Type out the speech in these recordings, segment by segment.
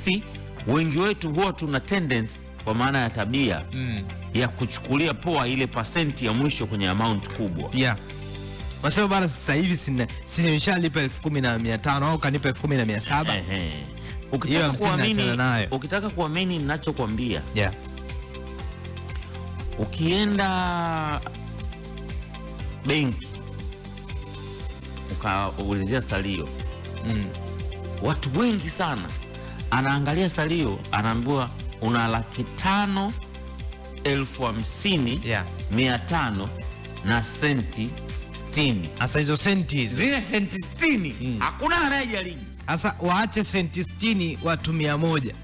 sisi wengi wetu huwa tuna tendency kwa maana ya tabia ya kuchukulia poa ile pasenti ya mwisho kwenye amount kubwa. Yeah. Kwa sababu bana sasa hivi sina nimeshalipa 10,500 au kanipa 10,700. Ukitaka kuamini ninachokuambia. Yeah. Ukienda benki ukaulizia salio, watu wengi sana anaangalia salio, anaambiwa una 550,500 na senti 60. Asa hizo senti zile senti 60 hakuna anayejali. Asa waache senti 60 watu 100.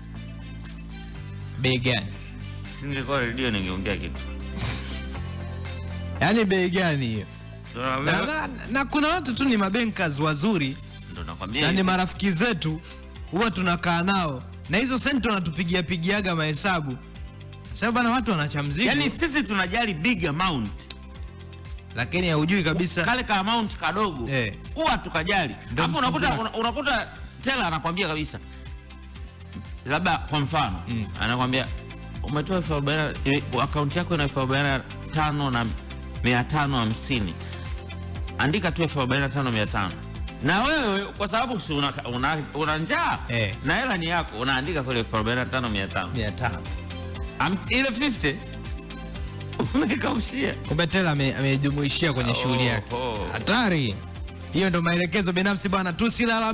Bei gani? Singekuwa redio ningeongea kitu. Yaani bei gani hiyo? Na kuna watu tu ni mabankers wazuri, ndio nakwambia. Na ni marafiki zetu huwa tunakaa nao na hizo senti wanatupigiaga mahesabu. Sababu bana watu wanachamzika. Yaani sisi tunajali big amount. Lakini hujui kabisa kale ka amount kadogo huwa tukajali. Hapo unakuta teller anakuambia kabisa, labda kwa mfano anakuambia umetoa 40,000, account yako ina 45,550, andika tu 45,500. Na wewe kwa sababu una njaa na hela ni yako, unaandika kule 45,500. Ile 50 umekaushia. Kumbe teller amejumuishia kwenye shughuli yake. Hatari. Hiyo ndo maelekezo binafsi bwana, tusilala.